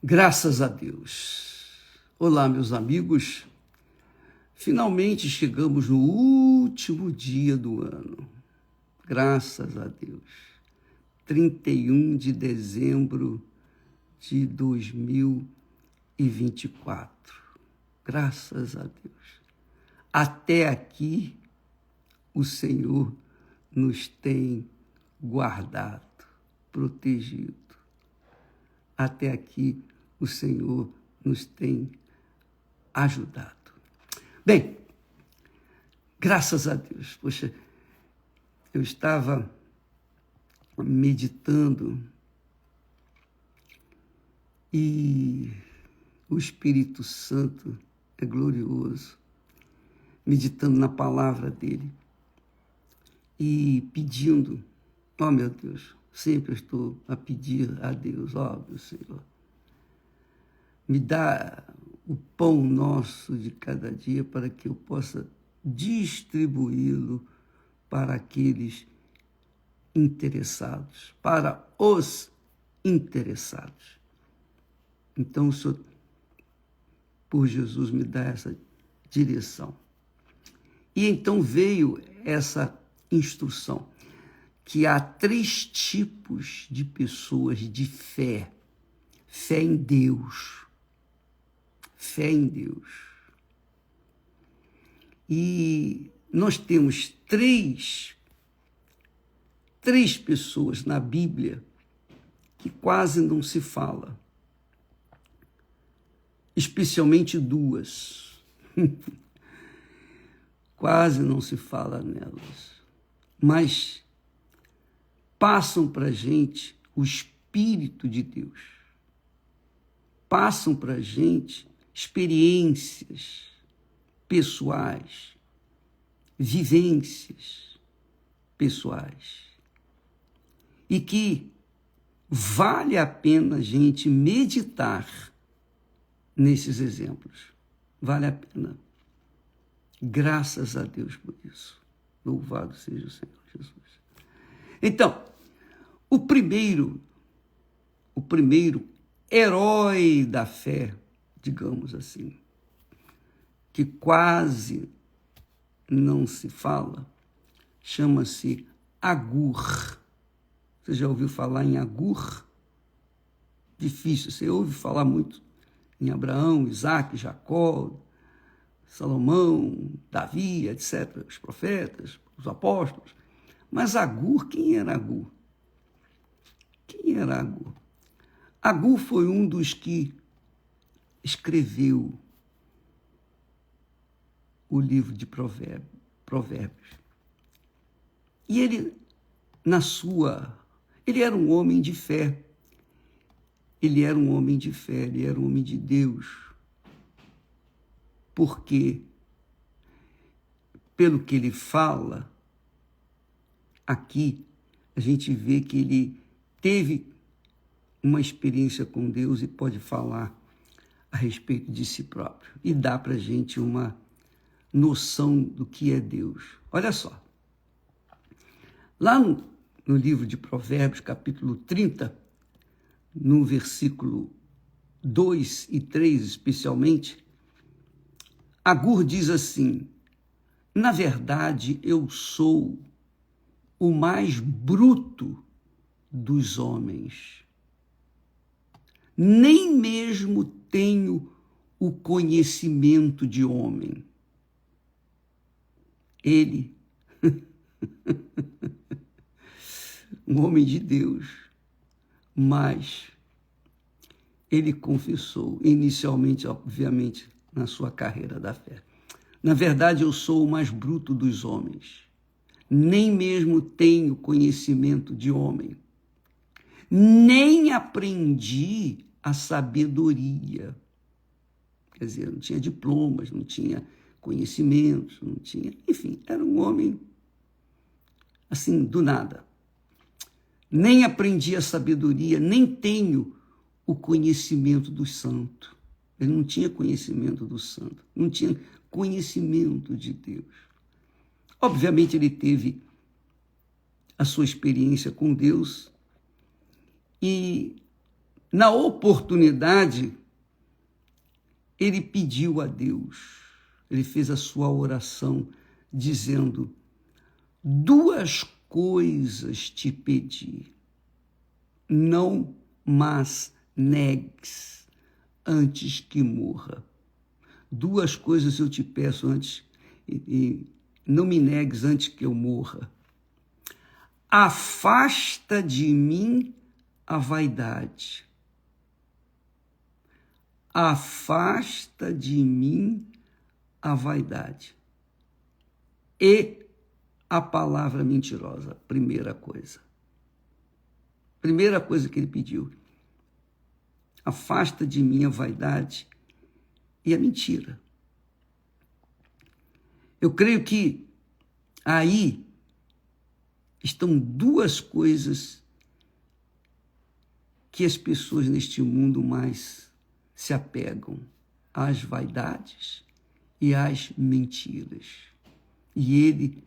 Graças a Deus. Olá, meus amigos. Finalmente chegamos no último dia do ano. Graças a Deus. 31 de dezembro de 2024. Graças a Deus. Até aqui, o Senhor nos tem guardado, protegido. Até aqui, o Senhor nos tem ajudado. Bem, graças a Deus. Poxa, eu estava meditando e o Espírito Santo é glorioso, meditando na palavra dele e pedindo, meu Deus, sempre estou a pedir a Deus, meu Senhor, me dá o pão nosso de cada dia para que eu possa distribuí-lo para aqueles interessados, para os interessados. Então, o Senhor, por Jesus, me dá essa direção. E então veio essa instrução, que há 3 tipos de pessoas de fé. Fé em Deus. Fé em Deus. E nós temos três pessoas na Bíblia que quase não se fala. Especialmente 2. Quase não se fala nelas. Mas passam para a gente o Espírito de Deus. Passam para a gente experiências pessoais, vivências pessoais. E que vale a pena a gente meditar nesses exemplos. Vale a pena. Graças a Deus por isso. Louvado seja o Senhor Jesus. Então, o primeiro herói da fé, digamos assim, que quase não se fala, chama-se Agur. Você já ouviu falar em Agur? Difícil, você ouve falar muito em Abraão, Isaac, Jacó, Salomão, Davi, etc., os profetas, os apóstolos. Mas Agur, quem era Agur? Quem era Agur? Agur foi um dos que escreveu o livro de Provérbios. E ele era um homem de fé. Ele era um homem de fé, ele era um homem de Deus. Porque, pelo que ele fala, aqui a gente vê que ele teve uma experiência com Deus e pode falar a respeito de si próprio. E dá para a gente uma noção do que é Deus. Olha só. Lá no livro de Provérbios, capítulo 30, no versículo 2 e 3 especialmente, Agur diz assim: na verdade, eu sou o mais bruto dos homens. Nem mesmo tenho o conhecimento de homem. Ele, um homem de Deus, mas ele confessou, inicialmente, obviamente, na sua carreira da fé: na verdade, eu sou o mais bruto dos homens. Nem mesmo tenho conhecimento de homem. Nem aprendi a sabedoria. Quer dizer, não tinha diplomas, não tinha conhecimentos, não tinha... Enfim, era um homem, assim, do nada. Nem aprendi a sabedoria, nem tenho o conhecimento do santo. Ele não tinha conhecimento do santo, não tinha conhecimento de Deus. Obviamente, ele teve a sua experiência com Deus e na oportunidade, ele pediu a Deus, ele fez a sua oração, dizendo: 2 coisas te pedi, não mas negues antes que morra. 2 coisas eu te peço antes, e não me negues antes que eu morra. Afasta de mim a vaidade. Afasta de mim a vaidade. E a palavra mentirosa, primeira coisa. Primeira coisa que ele pediu. Afasta de mim a vaidade e a mentira. Eu creio que aí estão 2 coisas que as pessoas neste mundo mais se apegam: às vaidades e às mentiras. E ele,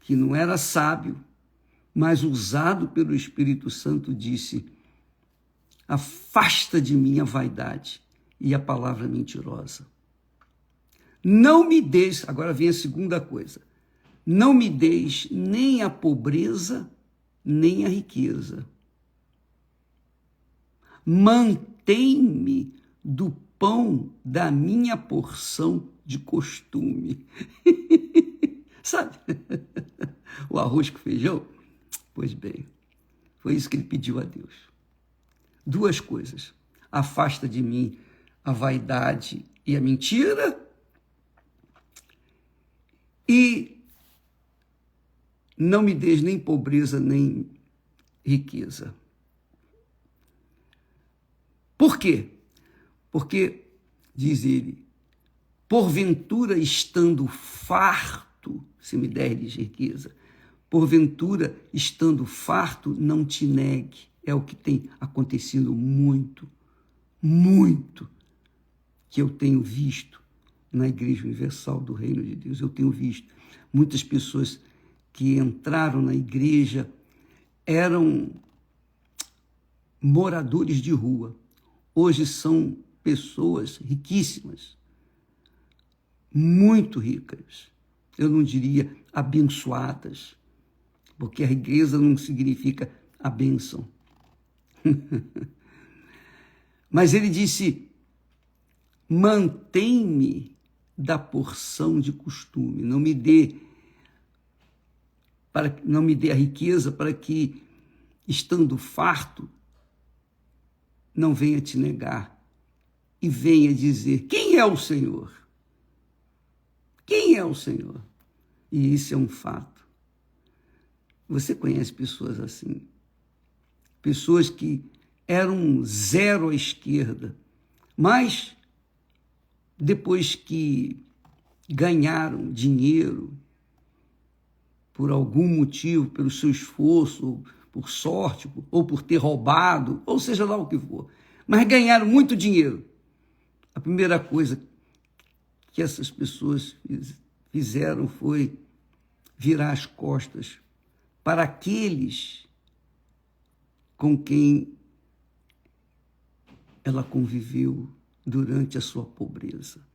que não era sábio, mas usado pelo Espírito Santo, disse: afasta de mim a vaidade e a palavra mentirosa. Não me deis, agora vem a segunda coisa, não me deis nem a pobreza, nem a riqueza. Mantém-me do pão da minha porção de costume. Sabe? O arroz com feijão? Pois bem, foi isso que ele pediu a Deus. 2 coisas. Afasta de mim a vaidade e a mentira, e não me des nem pobreza nem riqueza. Por quê? Porque, diz ele, porventura estando farto, se me deres riqueza, porventura estando farto, não te negue. É o que tem acontecido muito, muito, que eu tenho visto na Igreja Universal do Reino de Deus. Eu tenho visto muitas pessoas que entraram na igreja, eram moradores de rua. Hoje são pessoas riquíssimas, muito ricas. Eu não diria abençoadas, porque a riqueza não significa a bênção. Mas ele disse: mantém-me da porção de costume, não me dê a riqueza, para que, estando farto, não venha te negar e venha dizer: quem é o Senhor? Quem é o Senhor? E isso é um fato. Você conhece pessoas assim? Pessoas que eram 0 à esquerda, mas depois que ganharam dinheiro, por algum motivo, pelo seu esforço, por sorte, ou por ter roubado, ou seja lá o que for, mas ganharam muito dinheiro, a primeira coisa que essas pessoas fizeram foi virar as costas para aqueles com quem ela conviveu durante a sua pobreza.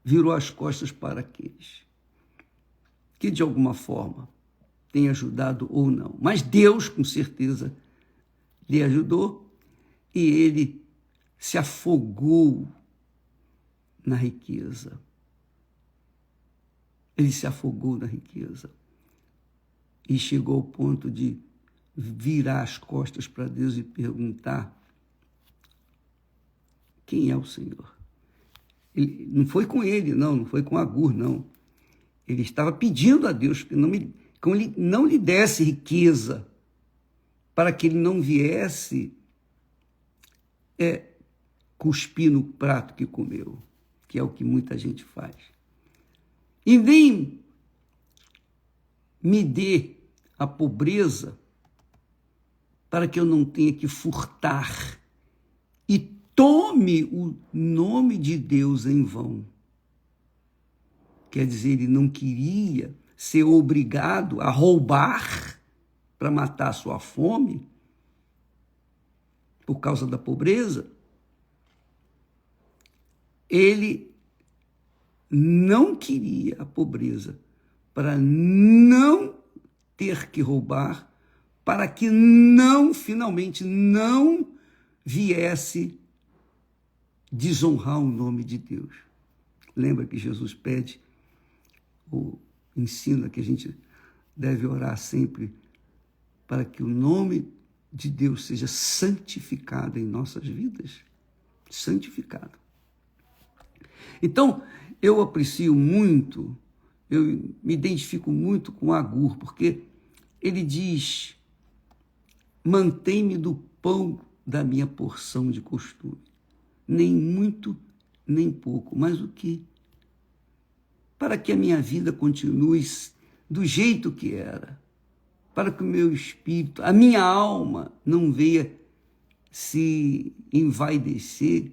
Virou as costas para aqueles que, de alguma forma, têm ajudado ou não. Mas Deus, com certeza, lhe ajudou, e ele se afogou na riqueza. Ele se afogou na riqueza e chegou ao ponto de virar as costas para Deus e perguntar: quem é o Senhor? Ele, não foi com ele, não foi com Agur, não. Ele estava pedindo a Deus que ele não lhe desse riqueza, para que ele não viesse cuspir no prato que comeu, que é o que muita gente faz. E nem me dê a pobreza, para que eu não tenha que furtar e tome o nome de Deus em vão. Quer dizer, ele não queria ser obrigado a roubar para matar a sua fome, por causa da pobreza, ele não queria a pobreza para não ter que roubar, para que finalmente não viesse desonrar o nome de Deus. Lembra que Jesus pede, ou ensina que a gente deve orar sempre para que o nome de Deus seja santificado em nossas vidas? Santificado. Então, eu aprecio muito, eu me identifico muito com Agur, porque ele diz: mantém-me do pão da minha porção de costume, nem muito, nem pouco, mas o quê? Para que a minha vida continue do jeito que era, para que o meu espírito, a minha alma não venha se envaidecer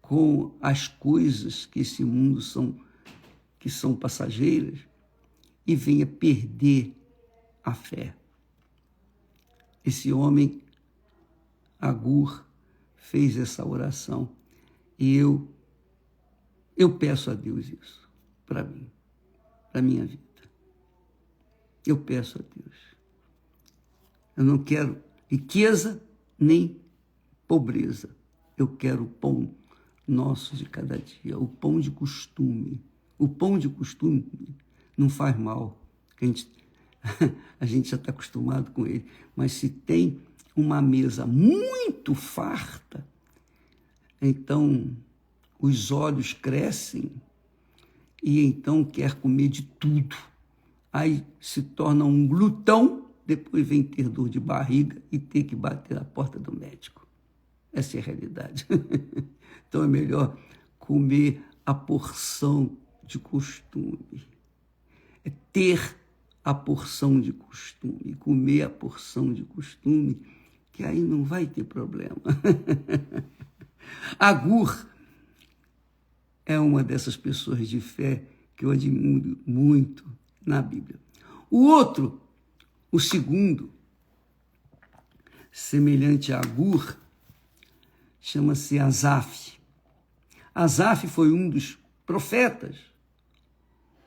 com as coisas que esse mundo que são passageiras, e venha perder a fé. Esse homem, Agur, fez essa oração, e eu peço a Deus isso para mim, para a minha vida. Eu peço a Deus. Eu não quero riqueza nem pobreza. Eu quero o pão nosso de cada dia, o pão de costume. O pão de costume não faz mal, a gente já está acostumado com ele. Mas se tem uma mesa muito farta, então os olhos crescem e então quer comer de tudo. Aí se torna um glutão, depois vem ter dor de barriga e ter que bater na porta do médico. Essa é a realidade. Então é melhor comer a porção de costume. É ter a porção de costume, comer a porção de costume, que aí não vai ter problema. Agur é uma dessas pessoas de fé que eu admiro muito na Bíblia. O segundo, semelhante a Agur, chama-se Asaf. Asaf foi um dos profetas,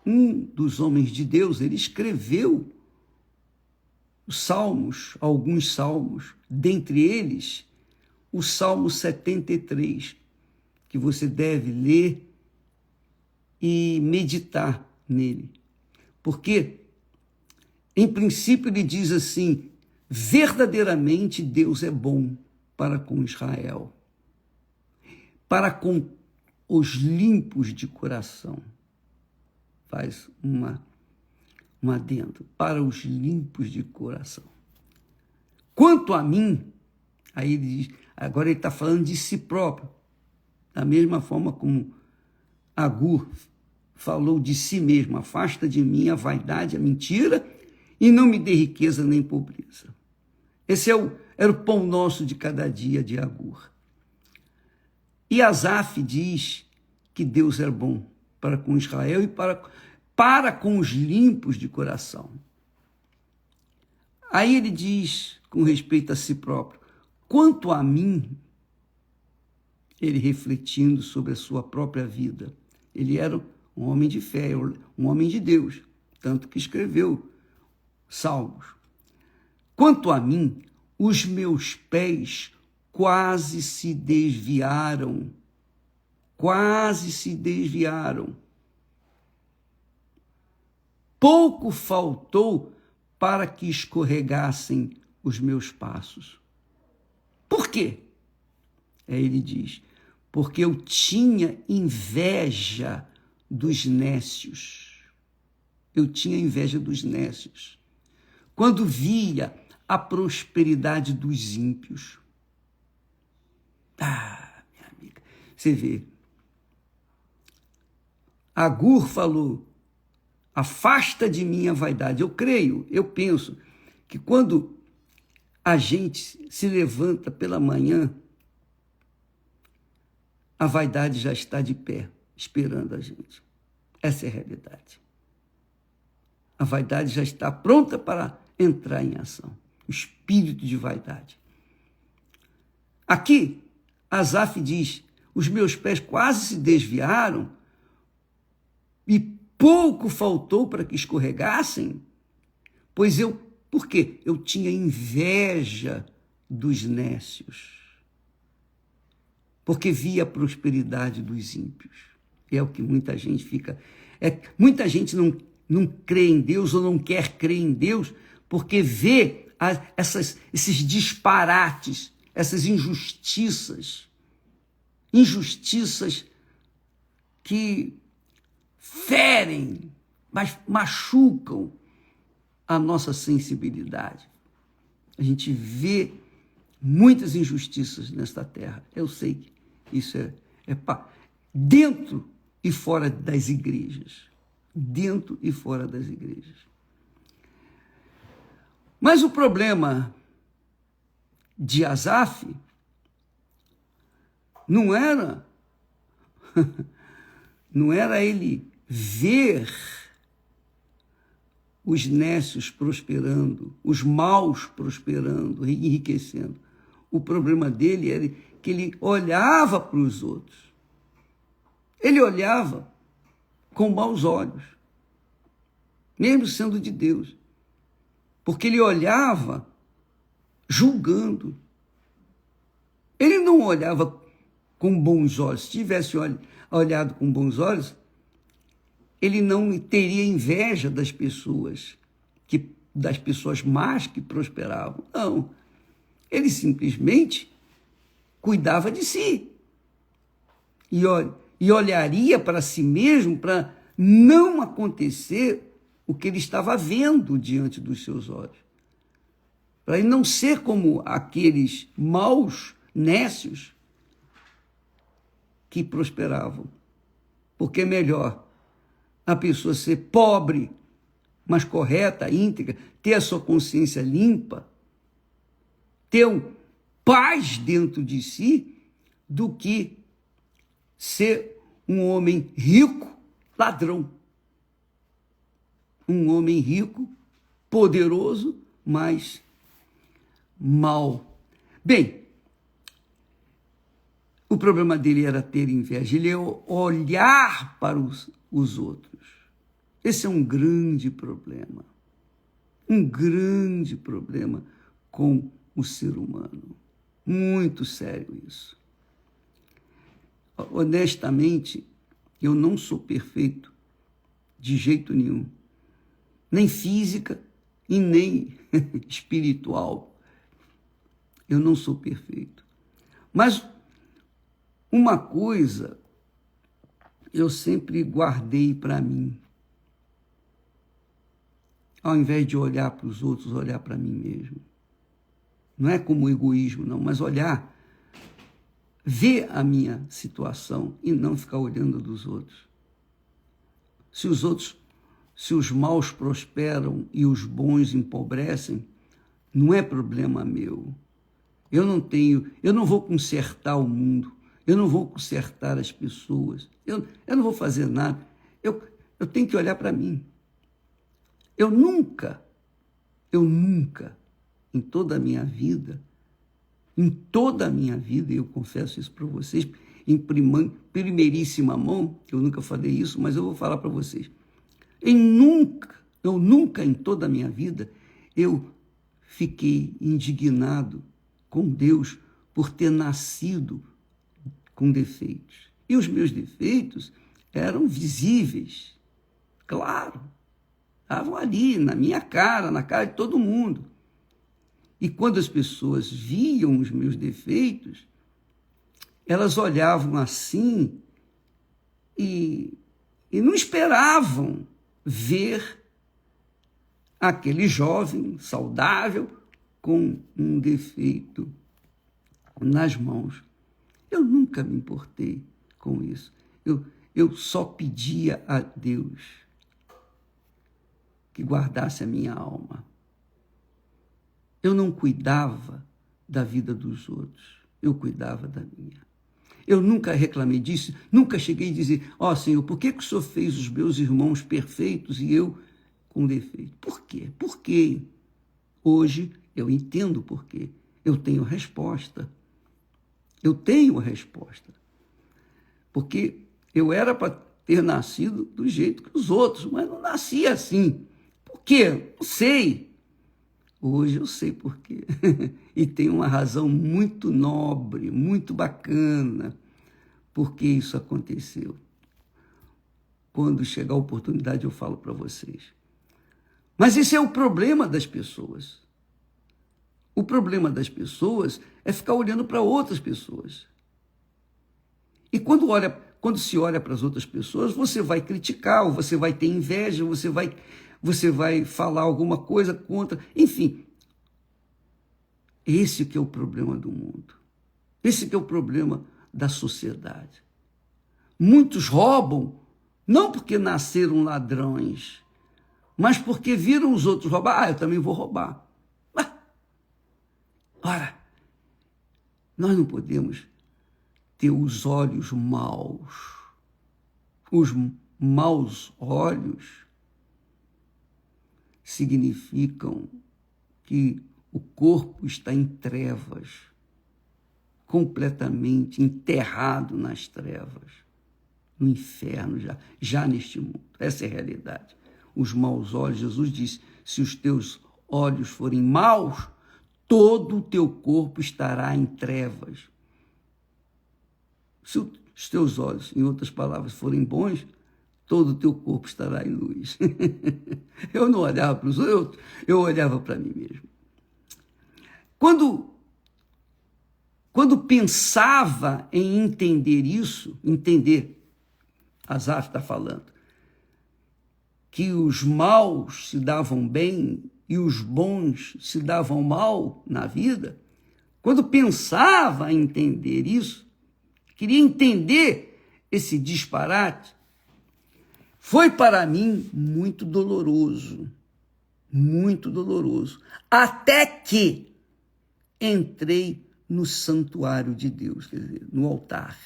um dos homens de Deus. Ele escreveu os salmos, alguns salmos, dentre eles o Salmo 73, que você deve ler e meditar nele. Porque, em princípio, ele diz assim: verdadeiramente Deus é bom para com Israel, para com os limpos de coração. Faz um adendo, para os limpos de coração. Quanto a mim, aí ele diz, agora ele está falando de si próprio, da mesma forma como Agur falou de si mesmo: afasta de mim a vaidade, a mentira, e não me dê riqueza nem pobreza. Esse era o pão nosso de cada dia de Agur. E Asaf diz que Deus é bom para com Israel e para com os limpos de coração. Aí ele diz, com respeito a si próprio: quanto a mim, ele refletindo sobre a sua própria vida, ele era um homem de fé, um homem de Deus, tanto que escreveu salmos. Quanto a mim, os meus pés quase se desviaram. Pouco faltou para que escorregassem os meus passos. Por quê? Ele diz: porque eu tinha inveja dos nécios. Eu tinha inveja dos nécios. Quando via a prosperidade dos ímpios. Ah, minha amiga, você vê. Agur falou: afasta de mim a vaidade. Eu creio, eu penso que quando a gente se levanta pela manhã, a vaidade já está de pé, esperando a gente. Essa é a realidade. A vaidade já está pronta para entrar em ação. O espírito de vaidade. Aqui, Asaf diz, os meus pés quase se desviaram e pouco faltou para que escorregassem, pois por quê? Eu tinha inveja dos nécios, porque via a prosperidade dos ímpios. É o que muita gente fica... muita gente não crê em Deus ou não quer crer em Deus porque vê esses disparates, essas injustiças que ferem, mas machucam a nossa sensibilidade. A gente vê muitas injustiças nesta terra. Eu sei que isso é dentro e fora das igrejas. Dentro e fora das igrejas. Mas o problema de Asaf não era ele ver os nécios prosperando, os maus prosperando, enriquecendo. O problema dele era que ele olhava para os outros. Ele olhava com maus olhos, mesmo sendo de Deus, porque ele olhava julgando. Ele não olhava com bons olhos. Se tivesse olhado com bons olhos, ele não teria inveja das pessoas más que prosperavam. Não. Ele simplesmente cuidava de si. E olharia para si mesmo para não acontecer o que ele estava vendo diante dos seus olhos. Para ele não ser como aqueles maus nécios que prosperavam. Porque é melhor a pessoa ser pobre, mas correta, íntegra, ter a sua consciência limpa, ter paz dentro de si, do que ser um homem rico, ladrão. Um homem rico, poderoso, mas mau. Bem, o problema dele era ter inveja, ele ia olhar para os outros. Esse é um grande problema com o ser humano. Muito sério isso. Honestamente, eu não sou perfeito de jeito nenhum, nem física e nem espiritual. Eu não sou perfeito. Mas uma coisa eu sempre guardei para mim. Ao invés de olhar para os outros, olhar para mim mesmo. Não é como egoísmo, não, mas olhar, ver a minha situação e não ficar olhando dos outros. Se os maus prosperam e os bons empobrecem, não é problema meu. Eu não vou consertar o mundo, eu não vou consertar as pessoas, eu não vou fazer nada. Eu tenho que olhar para mim. Eu nunca, em toda a minha vida, eu confesso isso para vocês, em primeiríssima mão, eu nunca falei isso, mas eu vou falar para vocês. Eu nunca em toda a minha vida, eu fiquei indignado com Deus por ter nascido com defeitos. E os meus defeitos eram visíveis, claro, estavam ali, na minha cara, na cara de todo mundo. E quando as pessoas viam os meus defeitos, elas olhavam assim e não esperavam ver aquele jovem saudável com um defeito nas mãos. Eu nunca me importei com isso. Eu só pedia a Deus que guardasse a minha alma. Eu não cuidava da vida dos outros, eu cuidava da minha. Eu nunca reclamei disso, nunca cheguei a dizer, Senhor, por que o Senhor fez os meus irmãos perfeitos e eu com defeito? Por quê? Por quê? Hoje eu entendo por quê. Eu tenho resposta. Eu tenho a resposta. Porque eu era para ter nascido do jeito que os outros, mas não nasci assim. Por quê? Não sei. Hoje eu sei por quê. E tem uma razão muito nobre, muito bacana, por que isso aconteceu. Quando chegar a oportunidade eu falo para vocês. Mas esse é o problema das pessoas. O problema das pessoas é ficar olhando para outras pessoas. E quando se olha para as outras pessoas, você vai criticar, ou você vai ter inveja, você vai falar alguma coisa contra. Enfim, esse que é o problema do mundo. Esse que é o problema da sociedade. Muitos roubam, não porque nasceram ladrões, mas porque viram os outros roubar. Eu também vou roubar. Ora, nós não podemos ter os olhos maus. Os maus olhos significam que o corpo está em trevas, completamente enterrado nas trevas, no inferno já neste mundo. Essa é a realidade. Os maus olhos, Jesus disse, se os teus olhos forem maus, todo o teu corpo estará em trevas. Se os teus olhos, em outras palavras, forem bons, todo o teu corpo estará em luz. Eu não olhava para os outros, eu olhava para mim mesmo. Quando pensava em entender isso, Asaf está falando, que os maus se davam bem e os bons se davam mal na vida, quando pensava em entender isso, queria entender esse disparate, foi para mim muito doloroso, até que entrei no santuário de Deus, quer dizer, no altar.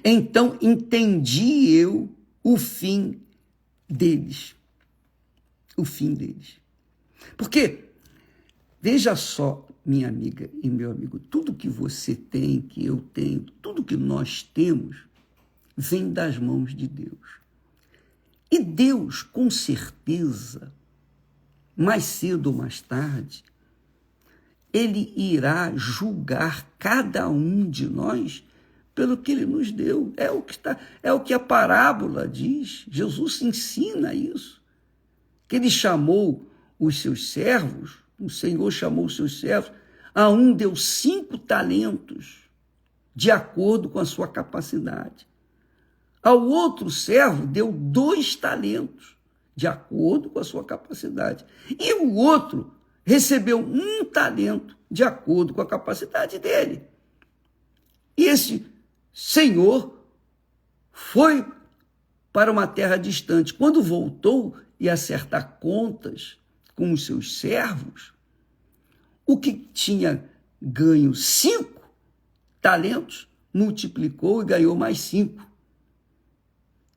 Então entendi eu o fim deles. O fim deles. Porque, veja só, minha amiga e meu amigo, tudo que você tem, que eu tenho, tudo que nós temos, vem das mãos de Deus. E Deus, com certeza, mais cedo ou mais tarde, Ele irá julgar cada um de nós pelo que Ele nos deu. É o que a parábola diz. Jesus ensina isso. Que Ele chamou os seus servos, o Senhor chamou os seus servos, a um deu 5 talentos, de acordo com a sua capacidade. Ao outro servo deu 2 talentos, de acordo com a sua capacidade. E o outro recebeu 1 talento, de acordo com a capacidade dele. E esse senhor foi para uma terra distante. Quando voltou e acertar contas com os seus servos, o que tinha ganho 5 talentos, multiplicou e ganhou mais 5.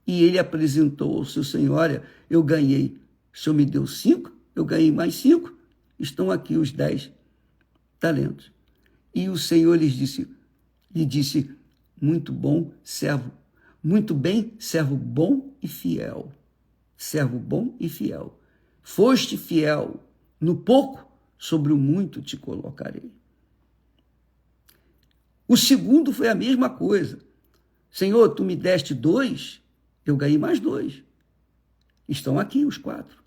E ele apresentou ao seu senhor, olha, eu ganhei, o senhor me deu 5, eu ganhei mais 5, estão aqui os 10 talentos. E o Senhor lhe disse, muito bom, servo, muito bem, servo bom e fiel. Servo bom e fiel. Foste fiel no pouco, sobre o muito te colocarei. O segundo foi a mesma coisa. Senhor, tu me deste 2, eu ganhei mais 2. Estão aqui os 4.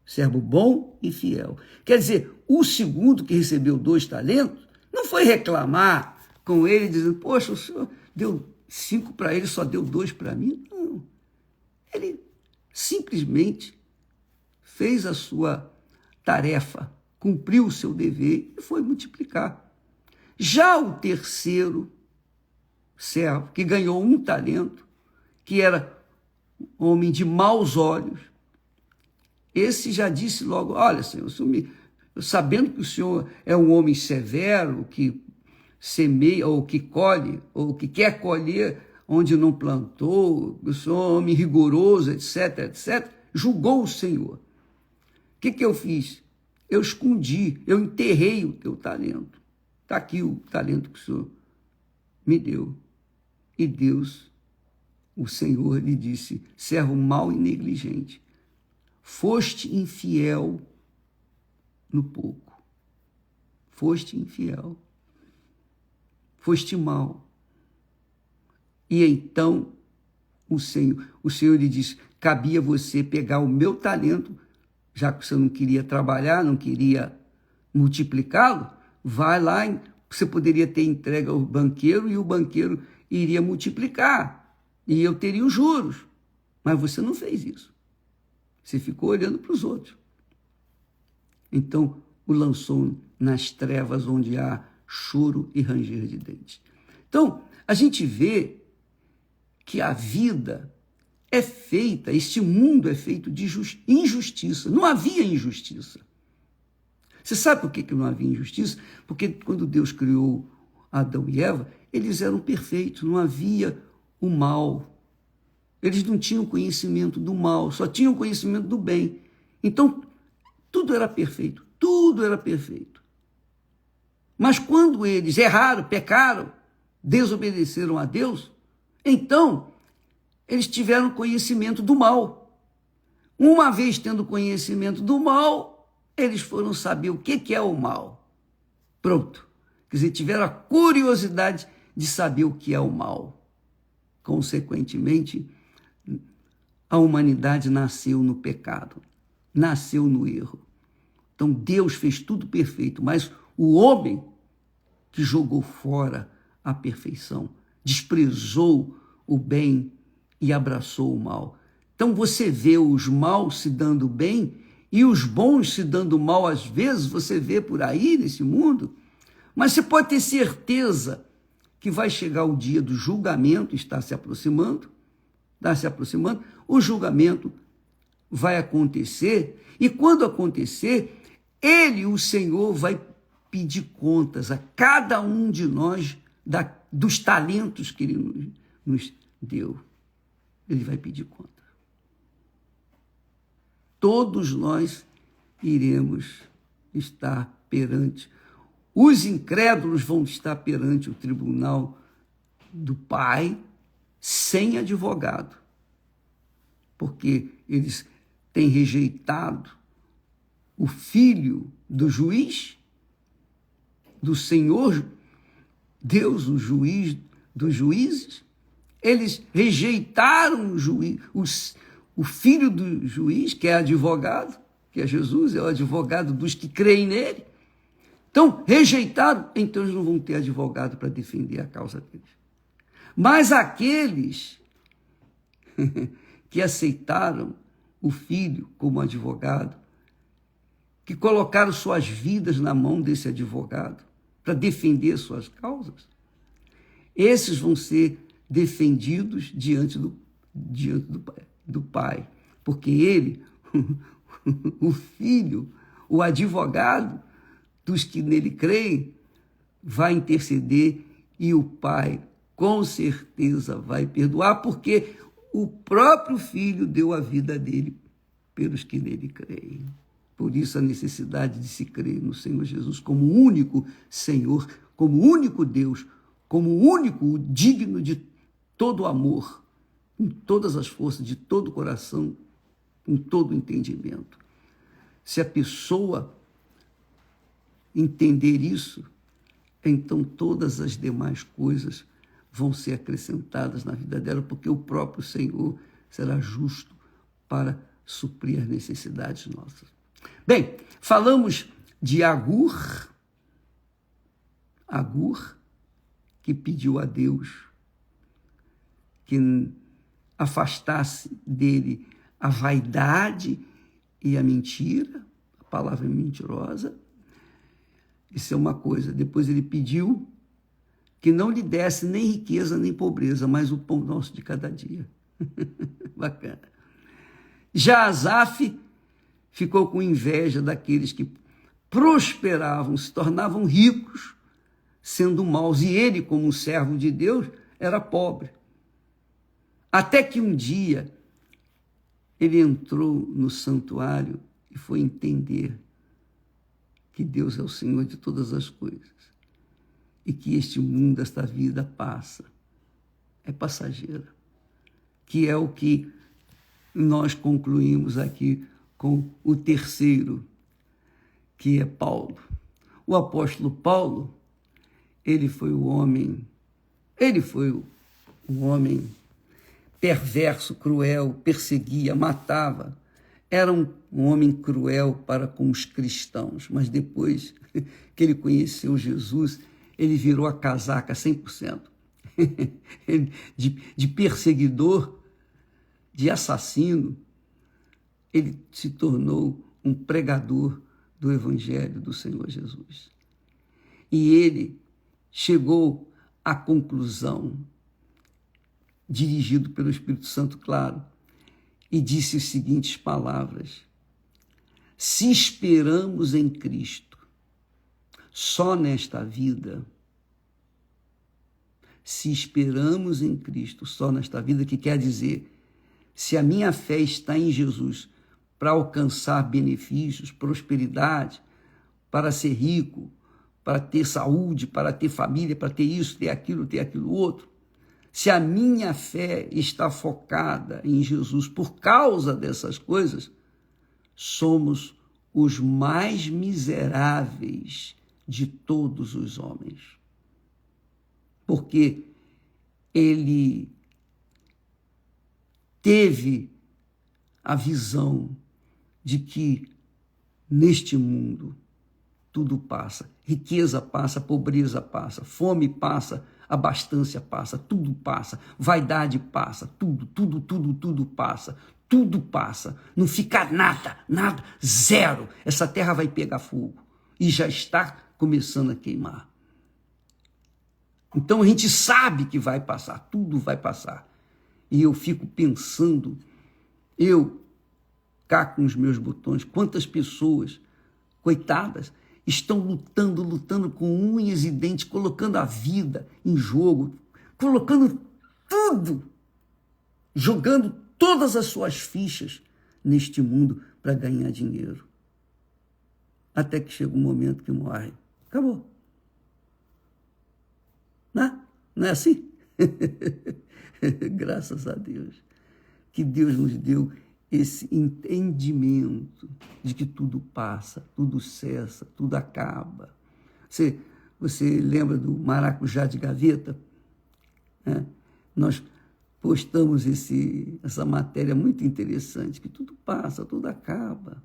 Servo bom e fiel. Quer dizer, o segundo que recebeu 2 talentos, não foi reclamar com ele, dizendo, poxa, o senhor deu 5 para ele, só deu 2 para mim. Não. Ele simplesmente fez a sua tarefa, cumpriu o seu dever e foi multiplicar. Já o terceiro servo, que ganhou 1 talento, que era homem de maus olhos, esse já disse logo, olha, Senhor, sabendo que o Senhor é um homem severo, que semeia, ou que colhe, ou que quer colher onde não plantou, o Senhor é um homem rigoroso, etc., etc., julgou o Senhor. O que eu fiz? Eu escondi, eu enterrei o teu talento. está aqui o talento que o senhor me deu. E Deus, o Senhor, lhe disse: servo mau e negligente, foste infiel no pouco, foste infiel, foste mau. E então o Senhor lhe disse: cabia você pegar o meu talento, já que você não queria trabalhar, não queria multiplicá-lo, vai lá, você poderia ter entregue ao banqueiro e o banqueiro iria multiplicar e eu teria os juros. Mas você não fez isso. Você ficou olhando para os outros. Então o lançou nas trevas onde há choro e ranger de dentes. Então a gente vê que a vida é feita, este mundo é feito de injustiça. Não havia injustiça. Você sabe por que não havia injustiça? Porque quando Deus criou Adão e Eva, eles eram perfeitos, não havia o mal. Eles não tinham conhecimento do mal, só tinham conhecimento do bem. Então, tudo era perfeito, tudo era perfeito. Mas quando eles erraram, pecaram, desobedeceram a Deus, então eles tiveram conhecimento do mal. Uma vez tendo conhecimento do mal, eles foram saber o que é o mal. Pronto. Quer dizer, tiveram a curiosidade de saber o que é o mal. Consequentemente, a humanidade nasceu no pecado, nasceu no erro. Então Deus fez tudo perfeito, mas o homem que jogou fora a perfeição, desprezou o bem e abraçou o mal. Então você vê os maus se dando bem e os bons se dando mal, às vezes você vê por aí nesse mundo, mas você pode ter certeza que vai chegar o dia do julgamento, está se aproximando, o julgamento vai acontecer, e quando acontecer, ele, o Senhor, vai pedir contas a cada um de nós dos talentos que ele nos deu. Ele vai pedir conta. Todos nós iremos estar perante, os incrédulos vão estar perante o tribunal do Pai sem advogado, porque eles têm rejeitado o Filho do juiz, do Senhor, Deus, o juiz dos juízes. Eles rejeitaram o Filho do juiz, que é advogado, que é Jesus, é o advogado dos que creem nele. Então, rejeitaram, então eles não vão ter advogado para defender a causa deles. Mas aqueles que aceitaram o Filho como advogado, que colocaram suas vidas na mão desse advogado para defender suas causas, esses vão ser defendidos diante do Pai, porque ele, o Filho, o advogado dos que nele creem, vai interceder e o Pai com certeza vai perdoar, porque o próprio Filho deu a vida dele pelos que nele creem. Por isso a necessidade de se crer no Senhor Jesus como único Senhor, como único Deus, como único digno de todo amor, com todas as forças, de todo o coração, com todo o entendimento. Se a pessoa entender isso, então todas as demais coisas vão ser acrescentadas na vida dela, porque o próprio Senhor será justo para suprir as necessidades nossas. Bem, falamos de Agur, que pediu a Deus que afastasse dele a vaidade e a mentira, a palavra mentirosa. Isso é uma coisa. Depois ele pediu que não lhe desse nem riqueza nem pobreza, mas o pão nosso de cada dia. Bacana. Já Asaf ficou com inveja daqueles que prosperavam, se tornavam ricos, sendo maus, e ele, como servo de Deus, era pobre. Até que um dia ele entrou no santuário e foi entender que Deus é o Senhor de todas as coisas. e que este mundo, esta vida passa, é passageira, que é o que nós concluímos aqui com o terceiro, que é Paulo. O apóstolo Paulo, ele foi um homem perverso, cruel, perseguia, matava. Era um homem cruel para com os cristãos, mas depois que ele conheceu Jesus, ele virou a casaca 100%. De perseguidor, de assassino, ele se tornou um pregador do Evangelho do Senhor Jesus. E ele chegou à conclusão, dirigido pelo Espírito Santo, claro, e disse as seguintes palavras: se esperamos em Cristo só nesta vida, se esperamos em Cristo só nesta vida, que quer dizer, se a minha fé está em Jesus para alcançar benefícios, prosperidade, para ser rico, para ter saúde, para ter família, para ter isso, ter aquilo outro, se a minha fé está focada em Jesus por causa dessas coisas, somos os mais miseráveis de todos os homens. Porque ele teve a visão de que neste mundo tudo passa, riqueza passa, pobreza passa, fome passa, abastança passa, tudo passa, vaidade passa, tudo passa, não fica nada, zero. Essa terra vai pegar fogo e já está começando a queimar. Então a gente sabe que vai passar, tudo vai passar. E eu fico pensando, eu cá com os meus botões, quantas pessoas, coitadas, estão lutando com unhas e dentes, colocando a vida em jogo, colocando tudo, jogando todas as suas fichas neste mundo para ganhar dinheiro. Até que chega um momento que morre. Acabou. Não é assim? Graças a Deus. Que Deus nos deu esse entendimento de que tudo passa, tudo cessa, tudo acaba. Você lembra do maracujá de gaveta? Nós postamos essa matéria muito interessante, que tudo passa, tudo acaba.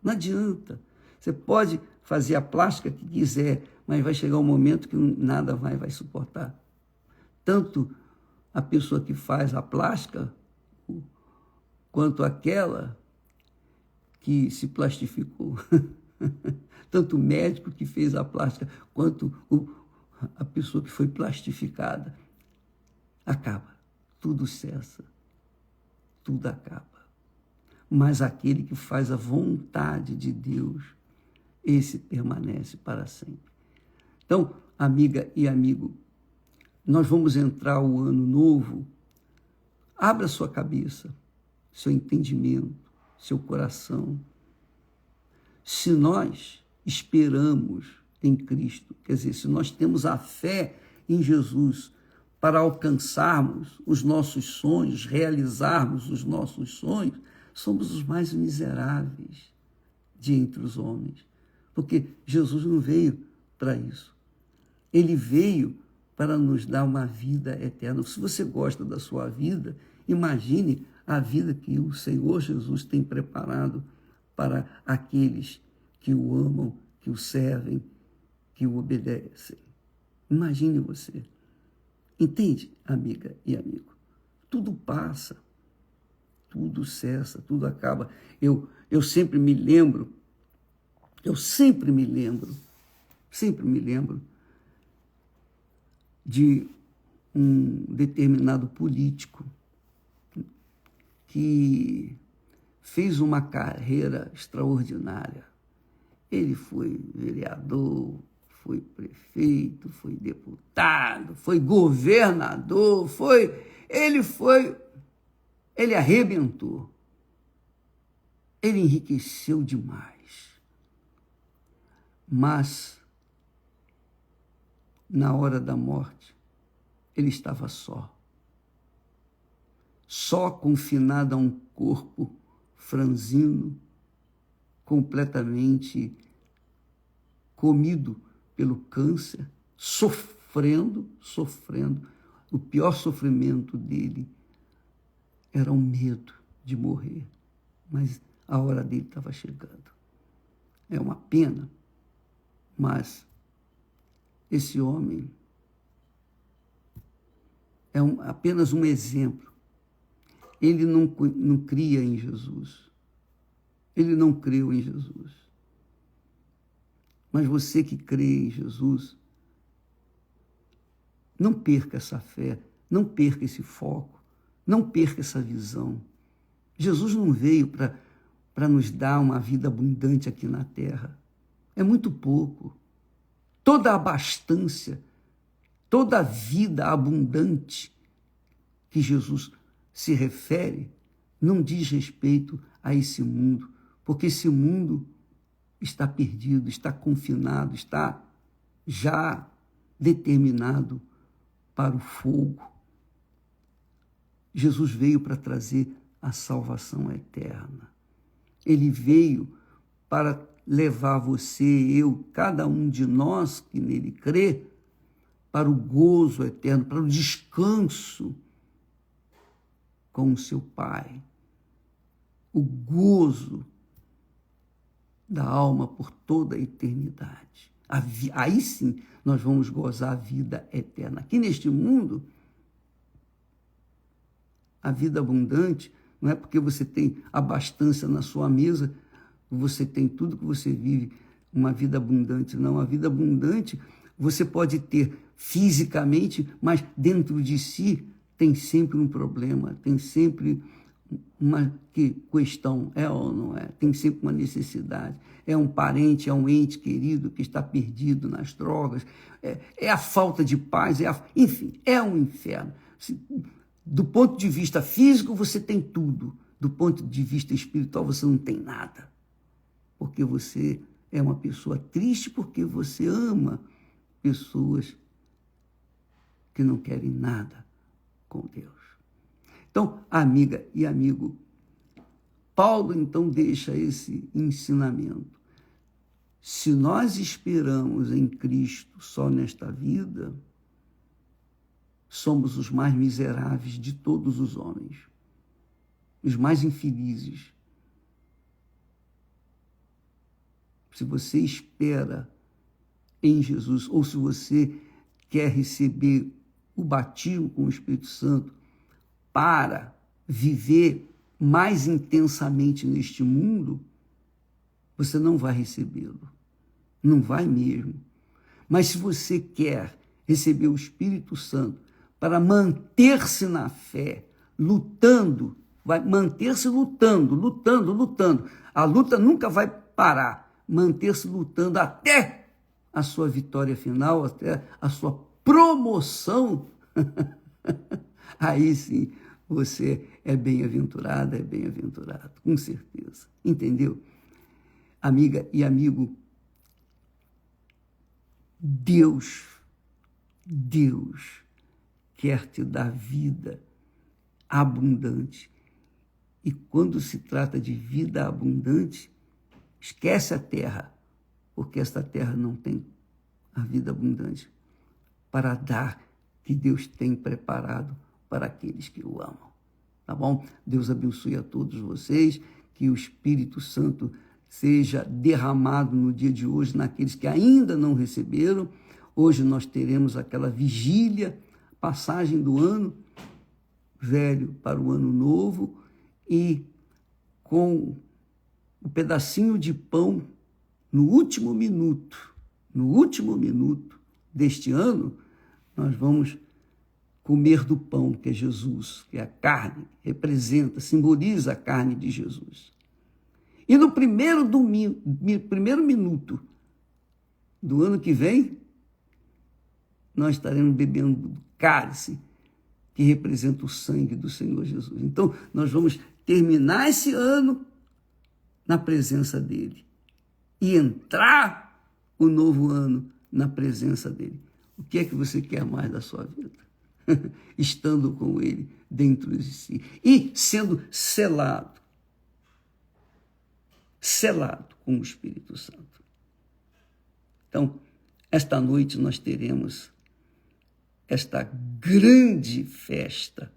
Não adianta. Você pode fazer a plástica que quiser, mas vai chegar um momento que nada vai suportar. Tanto a pessoa que faz a plástica, quanto aquela que se plastificou. Tanto o médico que fez a plástica, quanto a pessoa que foi plastificada. Acaba, tudo cessa, tudo acaba. Mas aquele que faz a vontade de Deus, esse permanece para sempre. Então, amiga e amigo, nós vamos entrar o ano novo. Abra sua cabeça, seu entendimento, seu coração. Se nós esperamos em Cristo, quer dizer, se nós temos a fé em Jesus para alcançarmos os nossos sonhos, realizarmos os nossos sonhos, somos os mais miseráveis de entre os homens. Porque Jesus não veio para isso. Ele veio para nos dar uma vida eterna. Se você gosta da sua vida, imagine a vida que o Senhor Jesus tem preparado para aqueles que o amam, que o servem, que o obedecem. Imagine você. Entende, amiga e amigo? Tudo passa, tudo cessa, tudo acaba. Eu sempre me lembro de um determinado político que fez uma carreira extraordinária. Ele foi vereador, foi prefeito, foi deputado, foi governador, ele arrebentou. Ele enriqueceu demais. Mas na hora da morte, ele estava só confinado a um corpo franzino, completamente comido pelo câncer, sofrendo. O pior sofrimento dele era o medo de morrer, mas a hora dele estava chegando. É uma pena, mas esse homem é apenas um exemplo. Ele não cria em Jesus. Ele não creu em Jesus. Mas você que crê em Jesus, não perca essa fé, não perca esse foco, não perca essa visão. Jesus não veio para nos dar uma vida abundante aqui na terra. É muito pouco. Toda a abastança, toda a vida abundante que Jesus se refere, não diz respeito a esse mundo, porque esse mundo está perdido, está confinado, está já determinado para o fogo. Jesus veio para trazer a salvação eterna. Ele veio para levar você, eu, cada um de nós que nele crê, para o gozo eterno, para o descanso com o seu Pai. O gozo da alma por toda a eternidade. Aí sim nós vamos gozar a vida eterna. Aqui neste mundo, a vida abundante não é porque você tem abastança na sua mesa, você tem tudo que você vive, uma vida abundante. Não, a vida abundante você pode ter fisicamente, mas dentro de si tem sempre um problema, tem sempre uma questão, é ou não é? Tem sempre uma necessidade. É um parente, é um ente querido que está perdido nas drogas, é a falta de paz, enfim, é um inferno. Do ponto de vista físico, você tem tudo. Do ponto de vista espiritual, você não tem nada. Porque você é uma pessoa triste, porque você ama pessoas que não querem nada com Deus. Então, amiga e amigo, Paulo então deixa esse ensinamento. Se nós esperamos em Cristo só nesta vida, somos os mais miseráveis de todos os homens, os mais infelizes. Se você espera em Jesus, ou se você quer receber o batismo com o Espírito Santo para viver mais intensamente neste mundo, você não vai recebê-lo. Não vai mesmo. Mas se você quer receber o Espírito Santo para manter-se na fé, lutando, vai manter-se lutando. A luta nunca vai parar. Manter-se lutando até a sua vitória final, até a sua promoção. Aí sim, você é bem-aventurada, é bem-aventurado, com certeza. Entendeu? Amiga e amigo, Deus quer te dar vida abundante. E quando se trata de vida abundante, esquece a terra, porque esta terra não tem a vida abundante para dar que Deus tem preparado para aqueles que o amam. Tá bom? Deus abençoe a todos vocês, que o Espírito Santo seja derramado no dia de hoje naqueles que ainda não receberam. Hoje nós teremos aquela vigília, passagem do ano velho para o ano novo, e com um pedacinho de pão no último minuto deste ano, nós vamos comer do pão, que é Jesus, que é a carne, representa, simboliza a carne de Jesus. E no primeiro minuto do ano que vem, nós estaremos bebendo do cálice, que representa o sangue do Senhor Jesus. Então, nós vamos terminar esse ano na presença dele e entrar o novo ano na presença dele. O que é que você quer mais da sua vida? Estando com Ele dentro de si e sendo selado com o Espírito Santo. Então, esta noite nós teremos esta grande festa,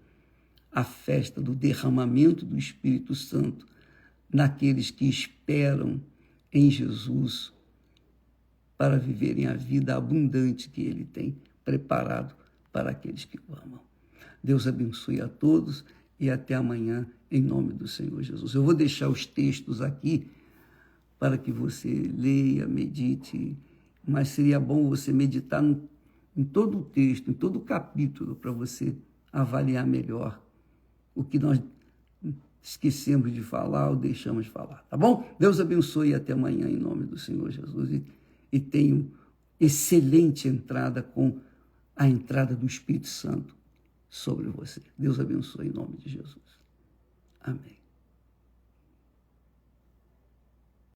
a festa do derramamento do Espírito Santo naqueles que esperam em Jesus para viverem a vida abundante que Ele tem preparado para aqueles que o amam. Deus abençoe a todos e até amanhã, em nome do Senhor Jesus. Eu vou deixar os textos aqui para que você leia, medite, mas seria bom você meditar em todo o texto, em todo o capítulo, para você avaliar melhor o que nós esquecemos de falar ou deixamos de falar, tá bom? Deus abençoe e até amanhã, em nome do Senhor Jesus. E tenham excelente entrada com a entrada do Espírito Santo sobre você. Deus abençoe em nome de Jesus. Amém.